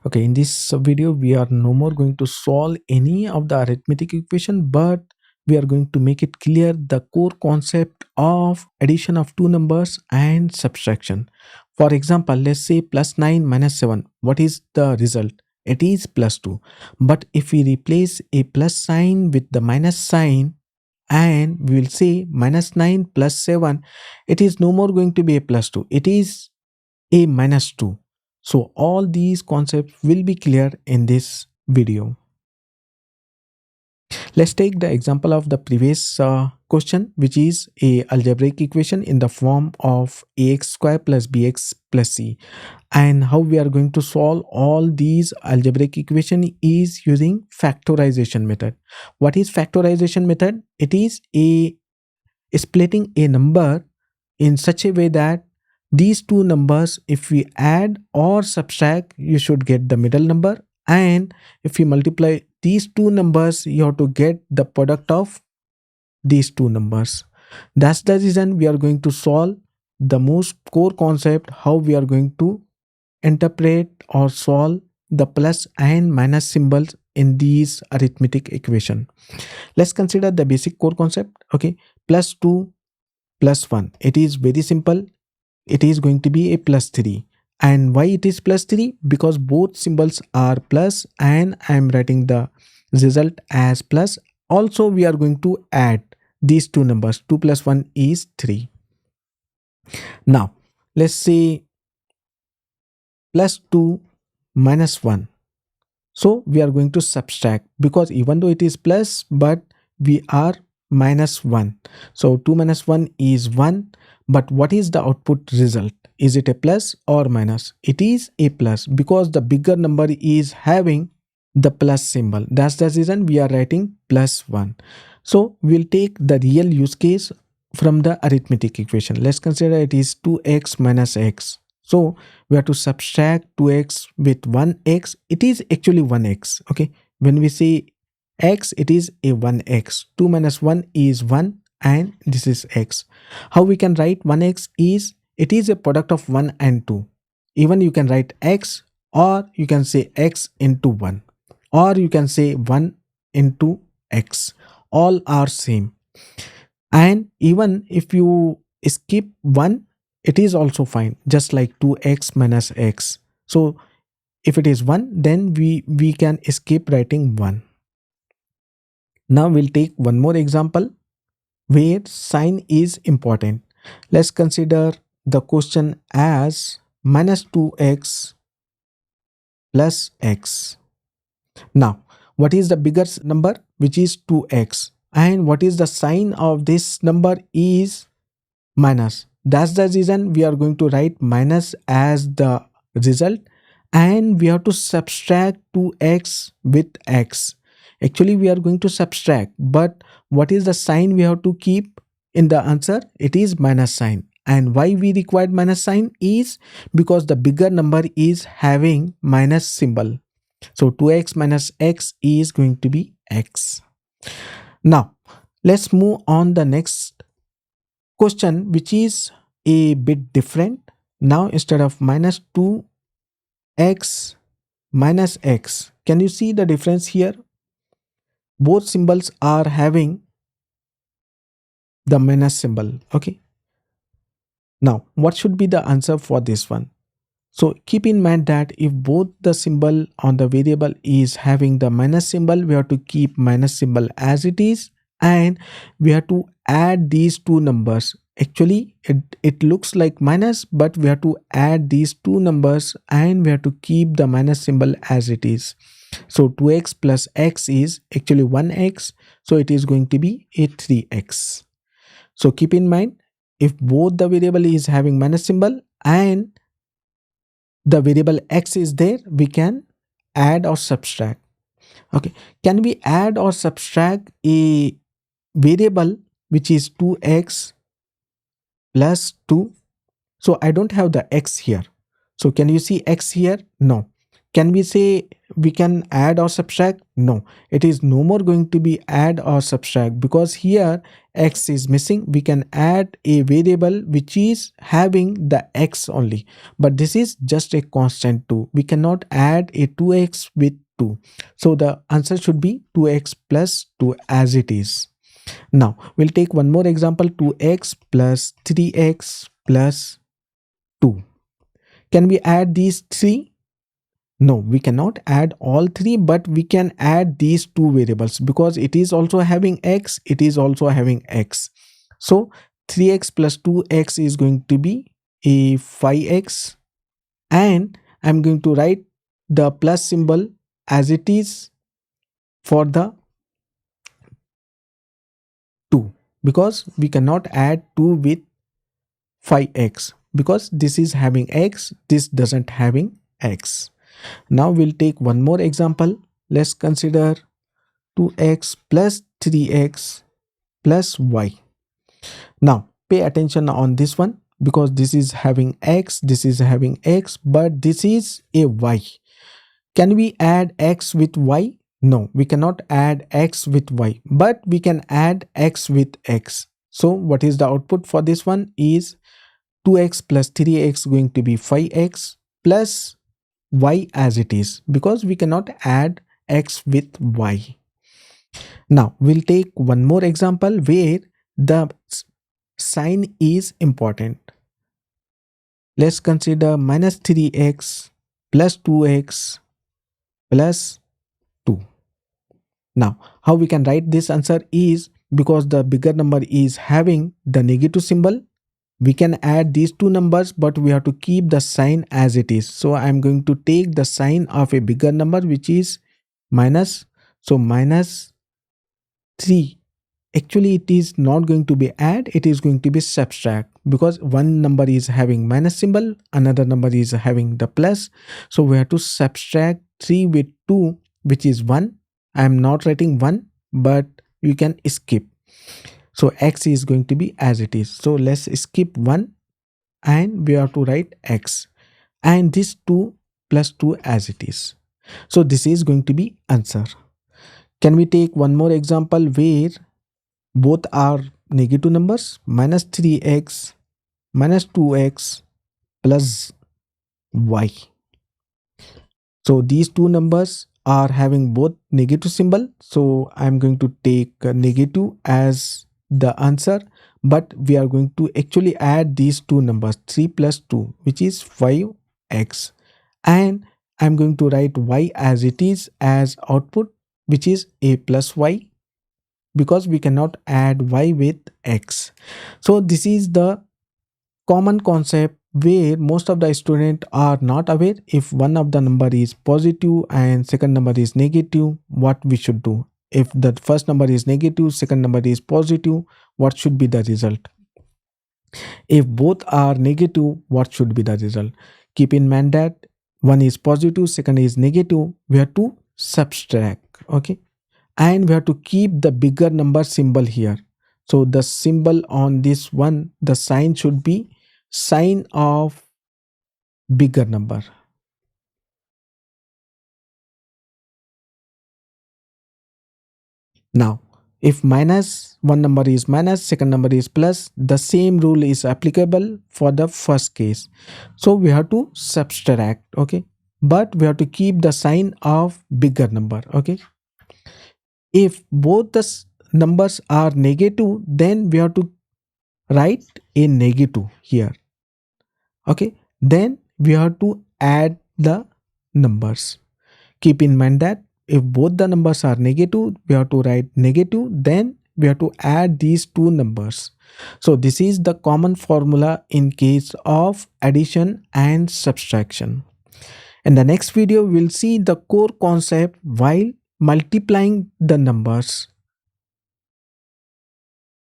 Okay, in this video, we are no more going to solve any of the arithmetic equation, but we are going to make it clear the core concept of addition of two numbers and subtraction. For example, let's say plus 9 minus 7. What is the result? It is plus 2. But if we replace a plus sign with the minus sign, and we will say minus 9 plus 7, it is no more going to be a plus 2. It is a minus 2. So all these concepts will be clear in this video. Let's take the example of the previous question, which is a algebraic equation in the form of ax square plus bx plus c. And how we are going to solve all these algebraic equation is using factorization method. What is factorization method? It is a splitting a number in such a way that these two numbers, if we add or subtract, you should get the middle number, and if you multiply these two numbers, you have to get the product of these two numbers. That's the reason we are going to solve the most core concept, how we are going to interpret or solve the plus and minus symbols in these arithmetic equation. Let's consider the basic core concept. Okay, plus 2 plus 1, it is very simple. It is going to be a plus 3. And why it is plus 3? Because both symbols are plus and I am writing the result as plus. Also, we are going to add these two numbers. 2 plus 1 is 3. Now, let's say plus 2 minus 1. So, we are going to subtract, because even though it is plus, but we are minus 1. So, 2 minus 1 is 1. But what is the output result? Is it a plus or minus? It is a plus, because the bigger number is having the plus symbol. That's the reason we are writing plus 1. So we'll take the real use case from the arithmetic equation. Let's consider it is 2x minus x. So we have to subtract 2x with 1x. It is actually 1x. Okay. When we say x, it is a 1x. 2 minus 1 is 1, and this is x. How we can write 1x is, it is a product of 1 and 2. Even you can write x, or you can say x into 1, or you can say 1 into x. All are same. And even if you skip 1, it is also fine, just like 2x minus x. So if it is 1, then we can skip writing 1. Now we'll take one more example where sign is important. Let's consider the question as minus 2x plus x. Now, what is the bigger number? Which is 2x. And what is the sign of this number is minus. That's the reason we are going to write minus as the result, and we have to subtract 2x with x. Actually, we are going to subtract, but what is the sign we have to keep in the answer? It is minus sign. And why we required minus sign is because the bigger number is having minus symbol. So 2x minus x is going to be x. Now, let's move on the next question, which is a bit different. Now, instead of minus 2x minus x, can you see the difference here? Both symbols are having the minus symbol. Okay. Now, what should be the answer for this one? So keep in mind that if both the symbol on the variable is having the minus symbol, we have to keep minus symbol as it is, and we have to add these two numbers. Actually, it looks like minus, but we have to add these two numbers and we have to keep the minus symbol as it is. So 2x plus x is actually 1x. So it is going to be a 3x. So keep in mind, if both the variable is having minus symbol and the variable x is there, we can add or subtract. Okay, can we add or subtract a variable which is 2x plus 2? So I don't have the x here. So can you see x here? No. Can we say we can add or subtract? No, it is no more going to be add or subtract, because here x is missing. We can add a variable which is having the x only, but this is just a constant 2. We cannot add a 2x with 2. So the answer should be 2x plus 2 as it is. Now we'll take one more example, 2x plus 3x plus 2. Can we add these three? No, we cannot add all three, but we can add these two variables because it is also having x, it is also having x. So 3x plus 2x is going to be a 5x, and I'm going to write the plus symbol as it is for the 2, because we cannot add 2 with 5x because this is having x, this doesn't having x. Now we'll take one more example. Let's consider 2x plus 3x plus y. Now pay attention on this one, because this is having x, this is having x, but this is a y. Can we add x with y? No, we cannot add x with y, but we can add x with x. So what is the output for this one is 2x plus 3x going to be 5x plus y as it is, because we cannot add x with y. Now we'll take one more example where the sign is important. Let's consider minus 3x plus 2x plus 2. Now how we can write this answer is, because the bigger number is having the negative symbol, we can add these two numbers, but we have to keep the sign as it is. So I'm going to take the sign of a bigger number, which is minus. So minus 3. Actually it is not going to be add, it is going to be subtract, because one number is having minus symbol, another number is having the plus. So we have to subtract 3 with 2, which is 1. I am not writing 1, but you can skip. So x is going to be as it is. So let's skip 1 and we have to write x, and this 2 plus 2 as it is. So this is going to be answer. Can we take one more example where both are negative numbers? Minus 3x minus 2x plus y. So these two numbers are having both negative symbol. So I'm going to take negative as the answer, but we are going to actually add these two numbers, 3 plus 2, which is 5x, and I'm going to write y as it is as output, which is a plus y, because we cannot add y with x. So this is the common concept where most of the students are not aware. If one of the number is positive and second number is negative, what we should do? If the first number is negative, second number is positive, what should be the result? If both are negative, what should be the result? Keep in mind that one is positive, second is negative, we have to subtract, okay? And we have to keep the bigger number symbol here. So the symbol on this one, the sign should be sign of bigger number. Now if minus, one number is minus, second number is plus, the same rule is applicable for the first case. So we have to subtract, okay, but we have to keep the sign of bigger number, okay. If both the numbers are negative, then we have to write a negative here, okay. Then we have to add the numbers. Keep in mind that if both the numbers are negative, we have to write negative, then we have to add these two numbers. So this is the common formula in case of addition and subtraction. In the next video, we'll see the core concept while multiplying the numbers.